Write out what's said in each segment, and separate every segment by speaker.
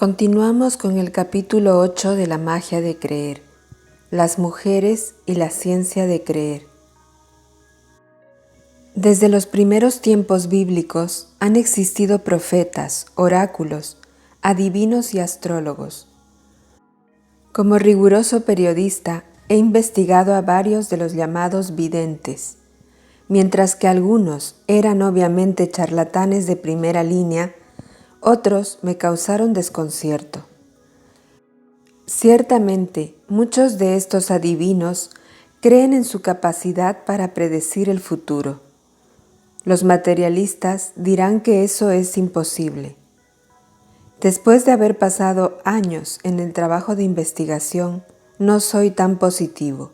Speaker 1: Continuamos con el capítulo 8 de la magia de creer, las mujeres y la ciencia de creer. Desde los primeros tiempos bíblicos han existido profetas, oráculos, adivinos y astrólogos. Como riguroso periodista, he investigado a varios de los llamados videntes. Mientras que algunos eran obviamente charlatanes de primera línea, otros me causaron desconcierto. Ciertamente, muchos de estos adivinos creen en su capacidad para predecir el futuro. Los materialistas dirán que eso es imposible. Después de haber pasado años en el trabajo de investigación, no soy tan positivo,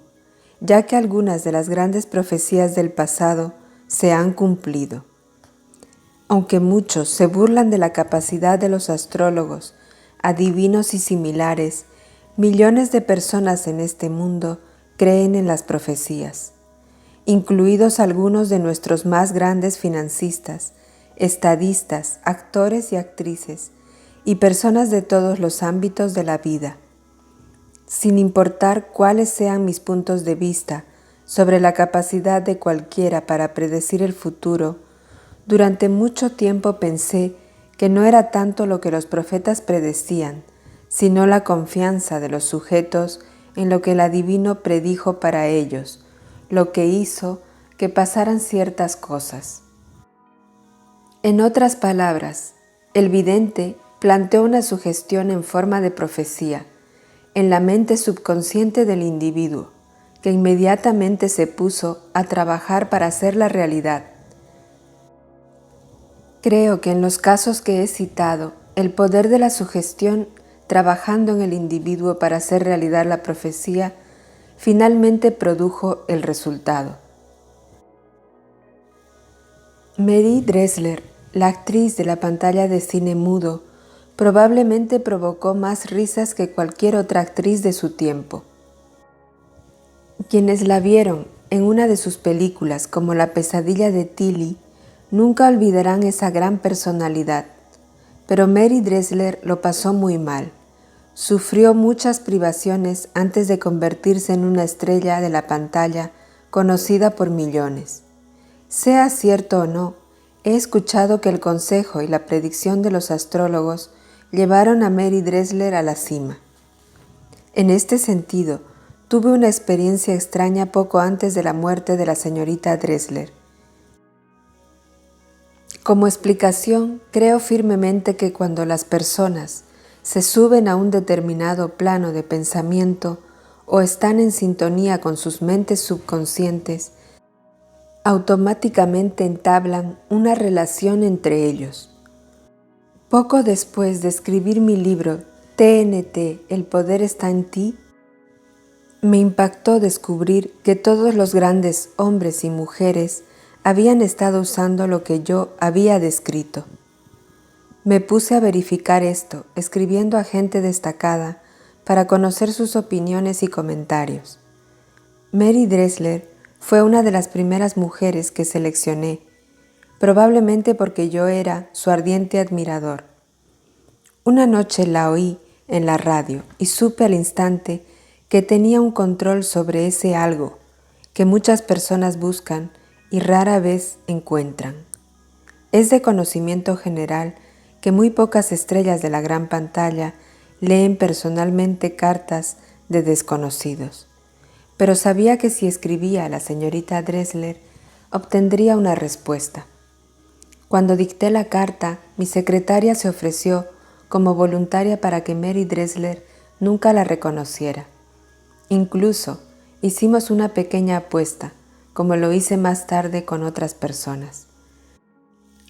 Speaker 1: ya que algunas de las grandes profecías del pasado se han cumplido. Aunque muchos se burlan de la capacidad de los astrólogos, adivinos y similares, millones de personas en este mundo creen en las profecías, incluidos algunos de nuestros más grandes financistas, estadistas, actores y actrices, y personas de todos los ámbitos de la vida. Sin importar cuáles sean mis puntos de vista sobre la capacidad de cualquiera para predecir el futuro, durante mucho tiempo pensé que no era tanto lo que los profetas predecían, sino la confianza de los sujetos en lo que el adivino predijo para ellos, lo que hizo que pasaran ciertas cosas. En otras palabras, el vidente planteó una sugestión en forma de profecía en la mente subconsciente del individuo, que inmediatamente se puso a trabajar para hacerla realidad. Creo que en los casos que he citado, el poder de la sugestión trabajando en el individuo para hacer realidad la profecía, finalmente produjo el resultado. Mary Dressler, la actriz de la pantalla de cine mudo, probablemente provocó más risas que cualquier otra actriz de su tiempo. Quienes la vieron en una de sus películas como La pesadilla de Tilly, nunca olvidarán esa gran personalidad, pero Mary Dressler lo pasó muy mal. Sufrió muchas privaciones antes de convertirse en una estrella de la pantalla conocida por millones. Sea cierto o no, he escuchado que el consejo y la predicción de los astrólogos llevaron a Mary Dressler a la cima. En este sentido, tuve una experiencia extraña poco antes de la muerte de la señorita Dressler. Como explicación, creo firmemente que cuando las personas se suben a un determinado plano de pensamiento o están en sintonía con sus mentes subconscientes, automáticamente entablan una relación entre ellos. Poco después de escribir mi libro TNT, El poder está en ti, me impactó descubrir que todos los grandes hombres y mujeres habían estado usando lo que yo había descrito. Me puse a verificar esto, escribiendo a gente destacada para conocer sus opiniones y comentarios. Mary Dressler fue una de las primeras mujeres que seleccioné, probablemente porque yo era su ardiente admirador. Una noche la oí en la radio y supe al instante que tenía un control sobre ese algo que muchas personas buscan y rara vez encuentran. Es de conocimiento general que muy pocas estrellas de la gran pantalla leen personalmente cartas de desconocidos, pero sabía que si escribía a la señorita Dressler, obtendría una respuesta. Cuando dicté la carta, mi secretaria se ofreció como voluntaria para que Mary Dressler nunca la reconociera. Incluso hicimos una pequeña apuesta, como lo hice más tarde con otras personas.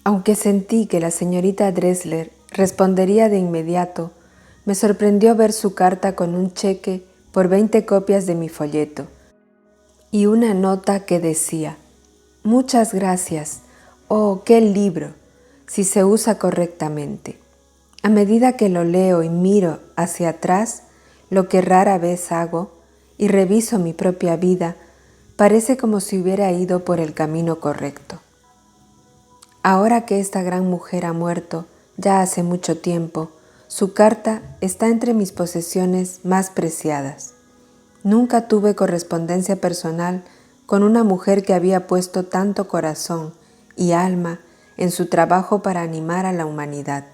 Speaker 1: Aunque sentí que la señorita Dressler respondería de inmediato, me sorprendió ver su carta con un cheque por 20 copias de mi folleto y una nota que decía: «Muchas gracias, oh, qué libro, si se usa correctamente». A medida que lo leo y miro hacia atrás, lo que rara vez hago, y reviso mi propia vida, parece como si hubiera ido por el camino correcto. Ahora que esta gran mujer ha muerto, ya hace mucho tiempo, Su carta está entre mis posesiones más preciadas. Nunca tuve correspondencia personal con una mujer que había puesto tanto corazón y alma en su trabajo para animar a la humanidad,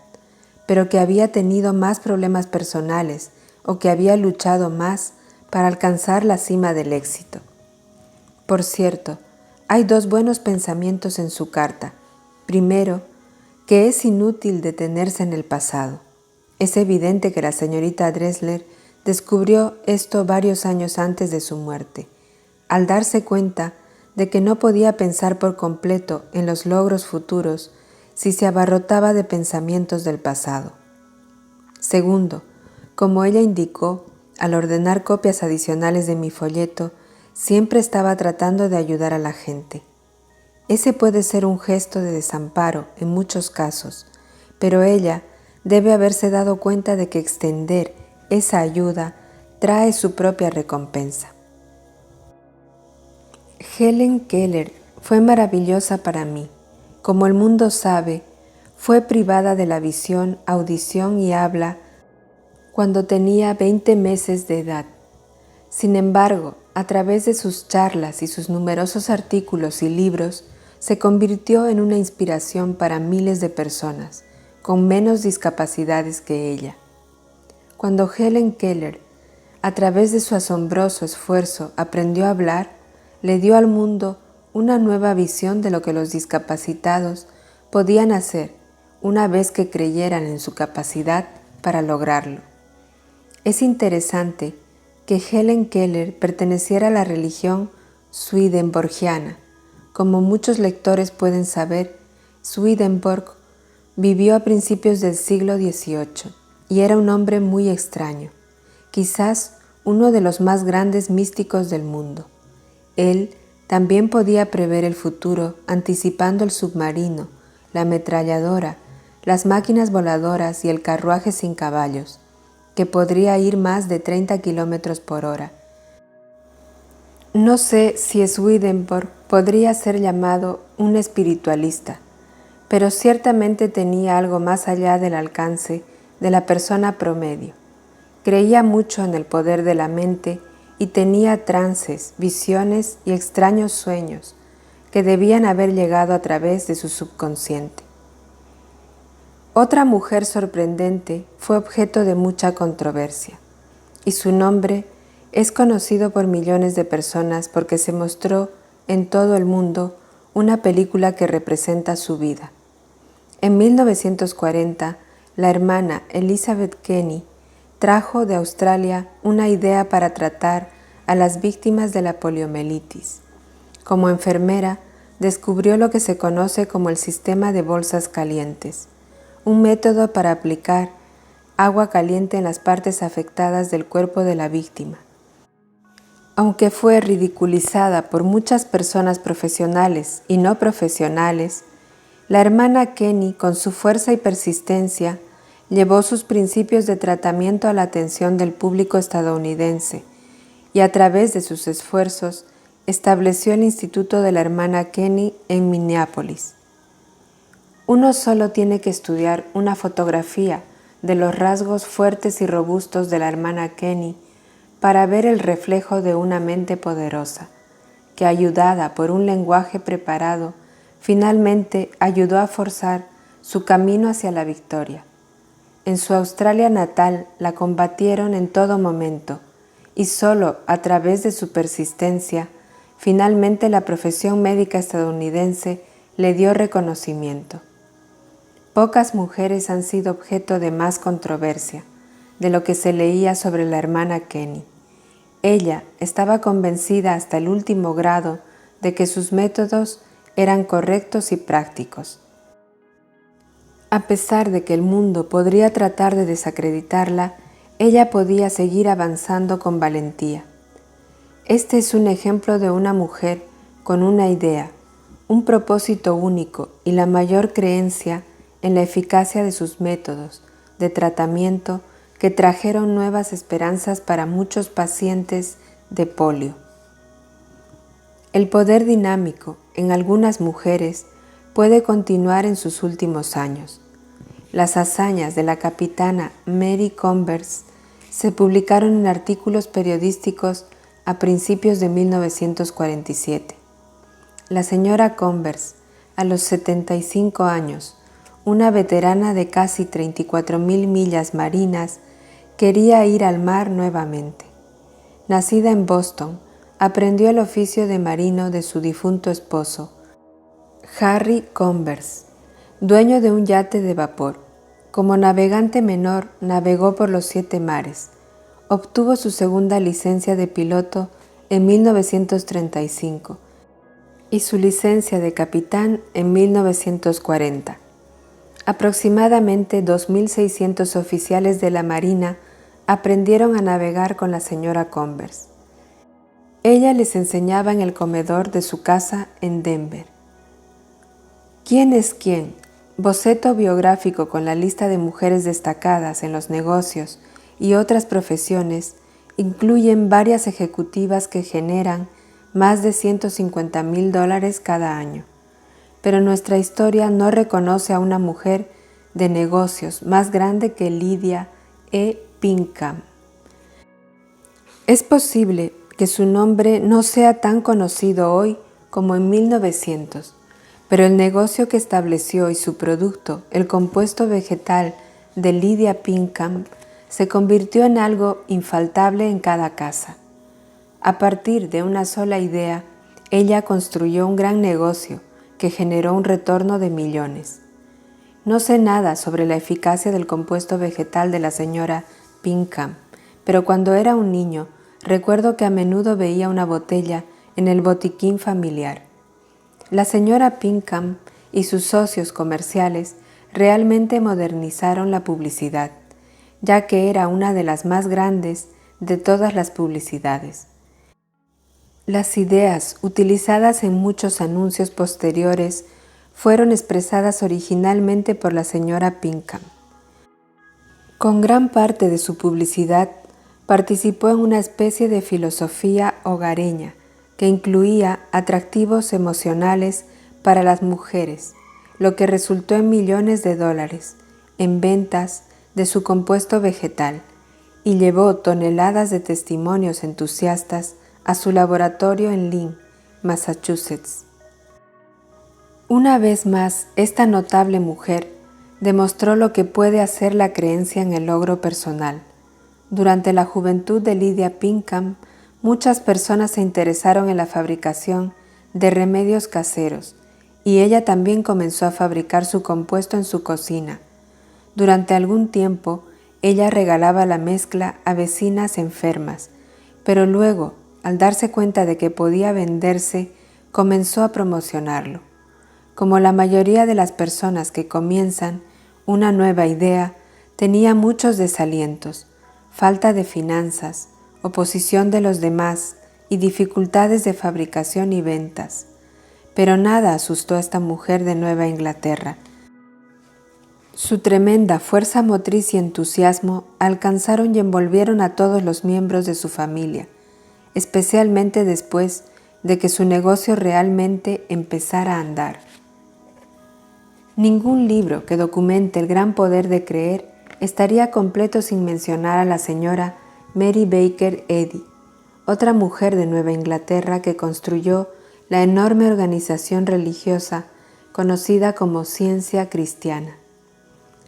Speaker 1: pero que había tenido más problemas personales o que había luchado más para alcanzar la cima del éxito. Por cierto, hay dos buenos pensamientos en su carta. Primero, que es inútil detenerse en el pasado. Es evidente que la señorita Dressler descubrió esto varios años antes de su muerte, al darse cuenta de que no podía pensar por completo en los logros futuros si se abarrotaba de pensamientos del pasado. Segundo, como ella indicó, al ordenar copias adicionales de mi folleto, siempre estaba tratando de ayudar a la gente. Ese puede ser un gesto de desamparo en muchos casos, pero ella debe haberse dado cuenta de que extender esa ayuda trae su propia recompensa. Helen Keller fue maravillosa para mí. Como el mundo sabe, fue privada de la visión, audición y habla cuando tenía 20 meses de edad. Sin embargo, a través de sus charlas y sus numerosos artículos y libros, se convirtió en una inspiración para miles de personas con menos discapacidades que ella. Cuando Helen Keller, a través de su asombroso esfuerzo, aprendió a hablar, le dio al mundo una nueva visión de lo que los discapacitados podían hacer una vez que creyeran en su capacidad para lograrlo. Es interesante que Helen Keller perteneciera a la religión swedenborgiana. Como muchos lectores pueden saber, Swedenborg vivió a principios del siglo XVIII y era un hombre muy extraño, quizás uno de los más grandes místicos del mundo. Él también podía prever el futuro anticipando el submarino, la ametralladora, las máquinas voladoras y el carruaje sin caballos, que podría ir más de 30 kilómetros por hora. No sé si Swedenborg podría ser llamado un espiritualista, pero ciertamente tenía algo más allá del alcance de la persona promedio. Creía mucho en el poder de la mente y tenía trances, visiones y extraños sueños que debían haber llegado a través de su subconsciente. Otra mujer sorprendente fue objeto de mucha controversia, y su nombre es conocido por millones de personas porque se mostró en todo el mundo una película que representa su vida. En 1940, la hermana Elizabeth Kenney trajo de Australia una idea para tratar a las víctimas de la poliomielitis. Como enfermera, descubrió lo que se conoce como el sistema de bolsas calientes, un método para aplicar agua caliente en las partes afectadas del cuerpo de la víctima. Aunque fue ridiculizada por muchas personas profesionales y no profesionales, la hermana Kenney, con su fuerza y persistencia, llevó sus principios de tratamiento a la atención del público estadounidense y a través de sus esfuerzos estableció el Instituto de la Hermana Kenney en Minneapolis. Uno solo tiene que estudiar una fotografía de los rasgos fuertes y robustos de la hermana Kenney para ver el reflejo de una mente poderosa, que ayudada por un lenguaje preparado, finalmente ayudó a forzar su camino hacia la victoria. En su Australia natal la combatieron en todo momento y solo a través de su persistencia, finalmente la profesión médica estadounidense le dio reconocimiento. Pocas mujeres han sido objeto de más controversia de lo que se leía sobre la hermana Kenney. Ella estaba convencida hasta el último grado de que sus métodos eran correctos y prácticos. A pesar de que el mundo podría tratar de desacreditarla, ella podía seguir avanzando con valentía. Este es un ejemplo de una mujer con una idea, un propósito único y la mayor creencia en la eficacia de sus métodos de tratamiento que trajeron nuevas esperanzas para muchos pacientes de polio. El poder dinámico en algunas mujeres puede continuar en sus últimos años. las hazañas de la capitana Mary Converse se publicaron en artículos periodísticos a principios de 1947. La señora Converse, a los 75 años, una veterana de casi 34,000 millas marinas, quería ir al mar nuevamente. Nacida en Boston, aprendió el oficio de marino de su difunto esposo, Harry Converse, dueño de un yate de vapor. Como navegante menor, navegó por los 7 mares. Obtuvo su segunda licencia de piloto en 1935 y su licencia de capitán en 1940. Aproximadamente 2,600 oficiales de la Marina aprendieron a navegar con la señora Converse. Ella les enseñaba en el comedor de su casa en Denver. ¿Quién es quién? Boceto biográfico con la lista de mujeres destacadas en los negocios y otras profesiones incluyen varias ejecutivas que generan más de $150,000 cada año. Pero nuestra historia no reconoce a una mujer de negocios más grande que Lydia E. Pinkham. Es posible que su nombre no sea tan conocido hoy como en 1900, pero el negocio que estableció y su producto, el compuesto vegetal de Lydia Pinkham, se convirtió en algo infaltable en cada casa. A partir de una sola idea, ella construyó un gran negocio que generó un retorno de millones. No sé nada sobre la eficacia del compuesto vegetal de la señora Pinkham, pero cuando era un niño, recuerdo que a menudo veía una botella en el botiquín familiar. La señora Pinkham y sus socios comerciales realmente modernizaron la publicidad, ya que era una de las más grandes de todas las publicidades. Las ideas utilizadas en muchos anuncios posteriores fueron expresadas originalmente por la señora Pinkham. Con gran parte de su publicidad participó en una especie de filosofía hogareña que incluía atractivos emocionales para las mujeres, lo que resultó en millones de dólares en ventas de su compuesto vegetal y llevó toneladas de testimonios entusiastas a su laboratorio en Lynn, Massachusetts. Una vez más, esta notable mujer demostró lo que puede hacer la creencia en el logro personal. Durante la juventud de Lydia Pinkham, muchas personas se interesaron en la fabricación de remedios caseros y ella también comenzó a fabricar su compuesto en su cocina. Durante algún tiempo, ella regalaba la mezcla a vecinas enfermas, pero luego, al darse cuenta de que podía venderse, comenzó a promocionarlo. Como la mayoría de las personas que comienzan una nueva idea, tenía muchos desalientos, falta de finanzas, oposición de los demás y dificultades de fabricación y ventas. Pero nada asustó a esta mujer de Nueva Inglaterra. Su tremenda fuerza motriz y entusiasmo alcanzaron y envolvieron a todos los miembros de su familia, especialmente después de que su negocio realmente empezara a andar. Ningún libro que documente el gran poder de creer estaría completo sin mencionar a la señora Mary Baker Eddy, otra mujer de Nueva Inglaterra que construyó la enorme organización religiosa conocida como Ciencia Cristiana.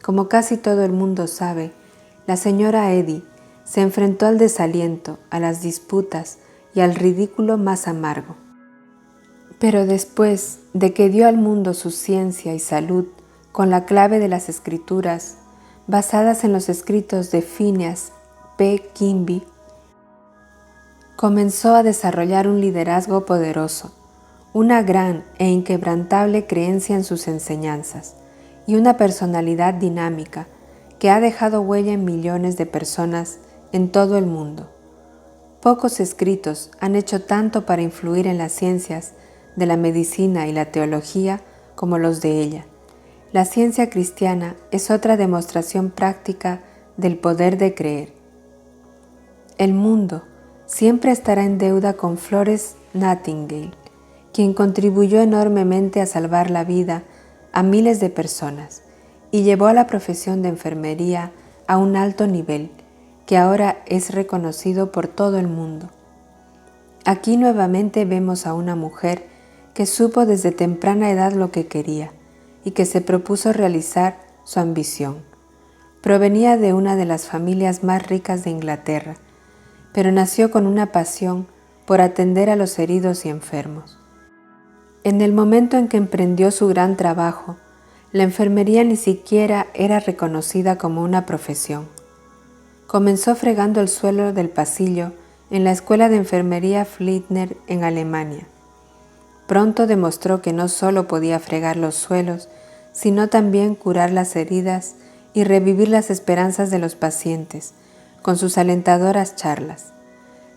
Speaker 1: Como casi todo el mundo sabe, la señora Eddy se enfrentó al desaliento, a las disputas y al ridículo más amargo. Pero después de que dio al mundo su ciencia y salud con la clave de las Escrituras, basadas en los escritos de Phineas P. Quimby, comenzó a desarrollar un liderazgo poderoso, una gran e inquebrantable creencia en sus enseñanzas y una personalidad dinámica que ha dejado huella en millones de personas en todo el mundo. Pocos escritos han hecho tanto para influir en las ciencias de la medicina y la teología como los de ella. La ciencia cristiana es otra demostración práctica del poder de creer. El mundo siempre estará en deuda con Florence Nightingale, quien contribuyó enormemente a salvar la vida a miles de personas y llevó a la profesión de enfermería a un alto nivel que ahora es reconocido por todo el mundo. Aquí nuevamente vemos a una mujer que supo desde temprana edad lo que quería y que se propuso realizar su ambición. Provenía de una de las familias más ricas de Inglaterra, pero nació con una pasión por atender a los heridos y enfermos. En el momento en que emprendió su gran trabajo, la enfermería ni siquiera era reconocida como una profesión. Comenzó fregando el suelo del pasillo en la escuela de enfermería Flittner en Alemania. Pronto demostró que no solo podía fregar los suelos, sino también curar las heridas y revivir las esperanzas de los pacientes con sus alentadoras charlas.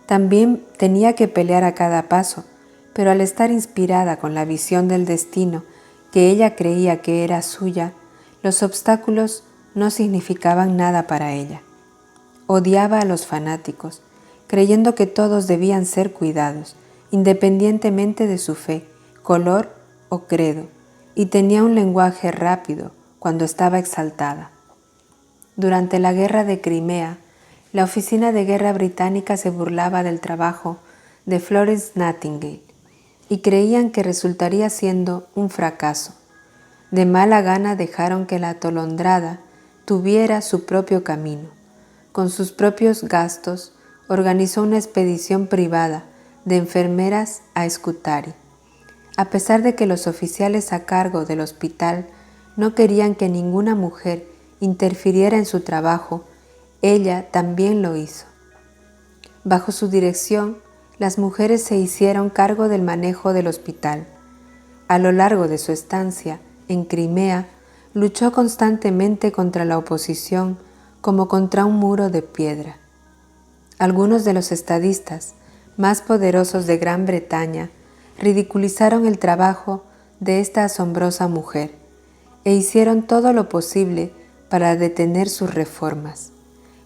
Speaker 1: También tenía que pelear a cada paso, pero al estar inspirada con la visión del destino que ella creía que era suya, los obstáculos no significaban nada para ella. Odiaba a los fanáticos, creyendo que todos debían ser cuidados, independientemente de su fe, color o credo, y tenía un lenguaje rápido cuando estaba exaltada. Durante la guerra de Crimea, la oficina de guerra británica se burlaba del trabajo de Florence Nightingale y creían que resultaría siendo un fracaso. De mala gana dejaron que la atolondrada tuviera su propio camino. Con sus propios gastos, organizó una expedición privada de enfermeras a Scutari. A pesar de que los oficiales a cargo del hospital no querían que ninguna mujer interfiriera en su trabajo, ella también lo hizo. Bajo su dirección, las mujeres se hicieron cargo del manejo del hospital. A lo largo de su estancia en Crimea, luchó constantemente contra la oposición como contra un muro de piedra. Algunos de los estadistas más poderosos de Gran Bretaña ridiculizaron el trabajo de esta asombrosa mujer e hicieron todo lo posible para detener sus reformas.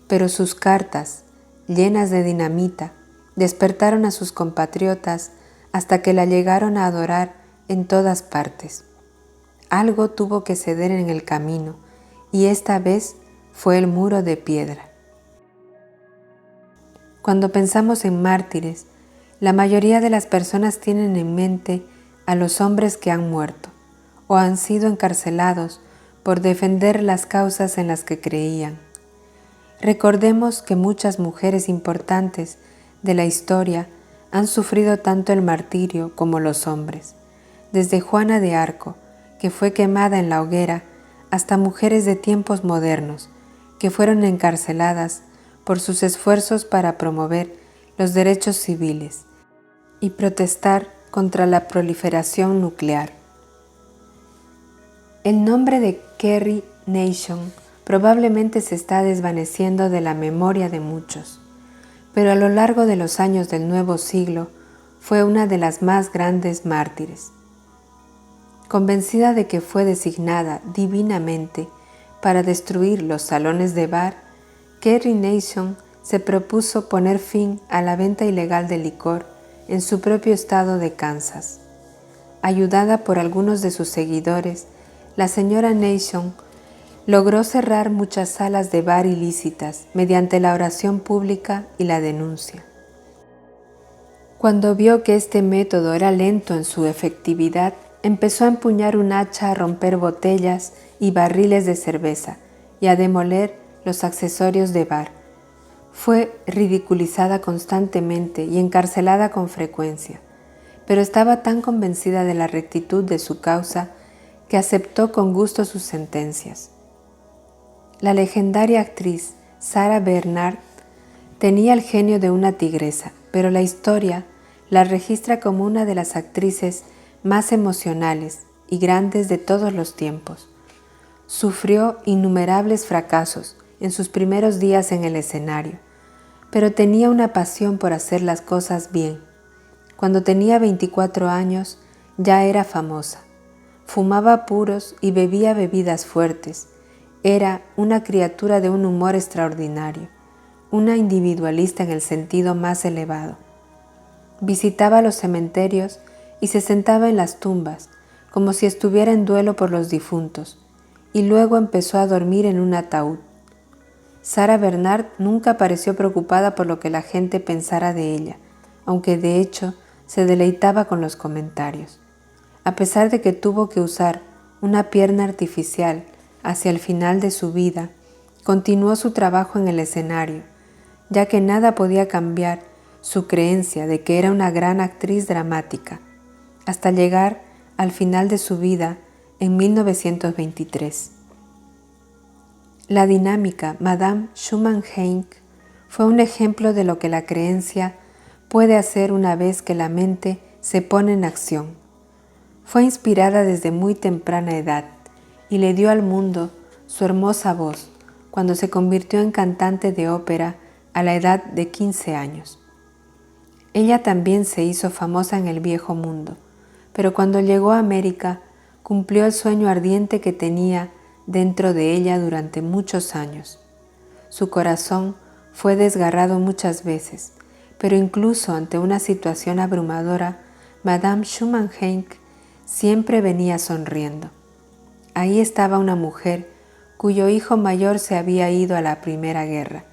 Speaker 1: Pero sus cartas, llenas de dinamita, despertaron a sus compatriotas hasta que la llegaron a adorar en todas partes. Algo tuvo que ceder en el camino, y esta vez fue el muro de piedra. Cuando pensamos en mártires, la mayoría de las personas tienen en mente a los hombres que han muerto o han sido encarcelados por defender las causas en las que creían. Recordemos que muchas mujeres importantes de la historia han sufrido tanto el martirio como los hombres, desde Juana de Arco, que fue quemada en la hoguera, hasta mujeres de tiempos modernos, que fueron encarceladas por sus esfuerzos para promover los derechos civiles y protestar contra la proliferación nuclear. El nombre de Carrie Nation probablemente se está desvaneciendo de la memoria de muchos, pero a lo largo de los años del nuevo siglo fue una de las más grandes mártires. Convencida de que fue designada divinamente para destruir los salones de bar, Carrie Nation se propuso poner fin a la venta ilegal de licor en su propio estado de Kansas. Ayudada por algunos de sus seguidores, la señora Nation logró cerrar muchas salas de bar ilícitas mediante la oración pública y la denuncia. Cuando vio que este método era lento en su efectividad, empezó a empuñar un hacha a romper botellas y barriles de cerveza y a demoler los accesorios de bar. Fue ridiculizada constantemente y encarcelada con frecuencia, pero estaba tan convencida de la rectitud de su causa que aceptó con gusto sus sentencias. La legendaria actriz Sarah Bernhardt tenía el genio de una tigresa, pero la historia la registra como una de las actrices más emocionales y grandes de todos los tiempos. Sufrió innumerables fracasos en sus primeros días en el escenario, pero tenía una pasión por hacer las cosas bien. Cuando tenía 24 años ya era famosa. Fumaba puros y bebía bebidas fuertes. Era una criatura de un humor extraordinario, una individualista en el sentido más elevado. Visitaba los cementerios y se sentaba en las tumbas, como si estuviera en duelo por los difuntos, y luego empezó a dormir en un ataúd. Sarah Bernhardt nunca pareció preocupada por lo que la gente pensara de ella, aunque de hecho se deleitaba con los comentarios. A pesar de que tuvo que usar una pierna artificial hacia el final de su vida, continuó su trabajo en el escenario, ya que nada podía cambiar su creencia de que era una gran actriz dramática, hasta llegar al final de su vida en 1923. La dinámica Madame Schumann-Heink fue un ejemplo de lo que la creencia puede hacer una vez que la mente se pone en acción. Fue inspirada desde muy temprana edad y le dio al mundo su hermosa voz cuando se convirtió en cantante de ópera a la edad de 15 años. Ella también se hizo famosa en el viejo mundo, pero cuando llegó a América cumplió el sueño ardiente que tenía dentro de ella durante muchos años. Su corazón fue desgarrado muchas veces, pero incluso ante una situación abrumadora, Madame Schumann-Heink siempre venía sonriendo. Ahí estaba una mujer cuyo hijo mayor se había ido a la Primera Guerra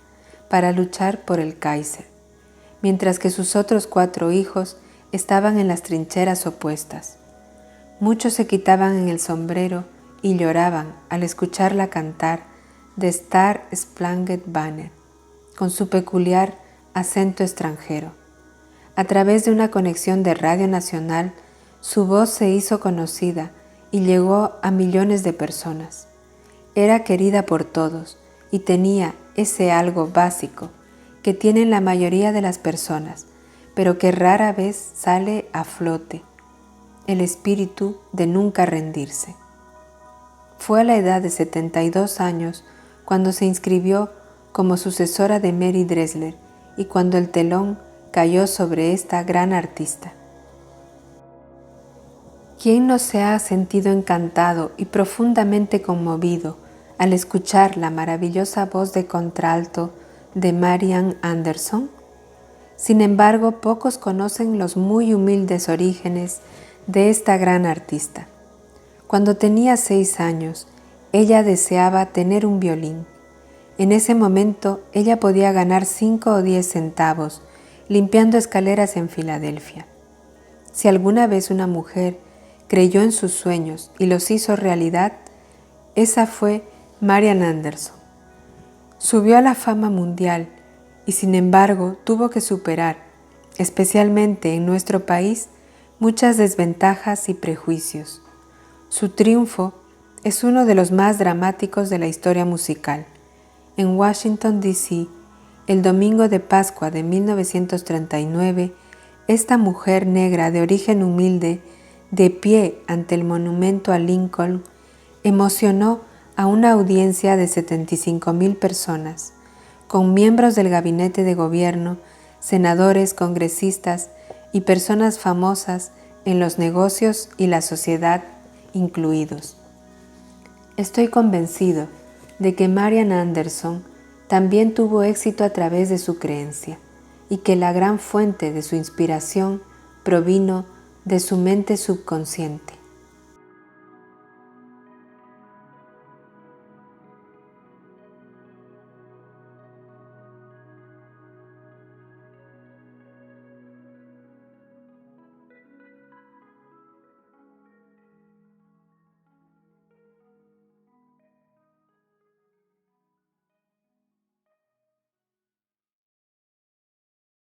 Speaker 1: para luchar por el Kaiser, mientras que sus otros 4 hijos estaban en las trincheras opuestas. Muchos se quitaban el sombrero y lloraban al escucharla cantar The Star Spangled Banner, con su peculiar acento extranjero. A través de una conexión de Radio Nacional, su voz se hizo conocida y llegó a millones de personas. Era querida por todos y tenía ese algo básico que tienen la mayoría de las personas, pero que rara vez sale a flote: el espíritu de nunca rendirse. Fue a la edad de 72 años cuando se inscribió como sucesora de Mary Dressler y cuando el telón cayó sobre esta gran artista. ¿Quién no se ha sentido encantado y profundamente conmovido al escuchar la maravillosa voz de contralto de Marian Anderson? Sin embargo, pocos conocen los muy humildes orígenes de esta gran artista. Cuando tenía 6 años, ella deseaba tener un violín. En ese momento, ella podía ganar 5 o 10 centavos limpiando escaleras en Filadelfia. Si alguna vez una mujer creyó en sus sueños y los hizo realidad, esa fue Marian Anderson. Subió a la fama mundial y sin embargo tuvo que superar, especialmente en nuestro país, muchas desventajas y prejuicios. Su triunfo es uno de los más dramáticos de la historia musical. En Washington, D.C., el domingo de Pascua de 1939, esta mujer negra de origen humilde, de pie ante el monumento a Lincoln, emocionó a una audiencia de 75,000 personas, con miembros del gabinete de gobierno, senadores, congresistas y personas famosas en los negocios y la sociedad incluidos. Estoy convencido de que Marian Anderson también tuvo éxito a través de su creencia y que la gran fuente de su inspiración provino de su mente subconsciente.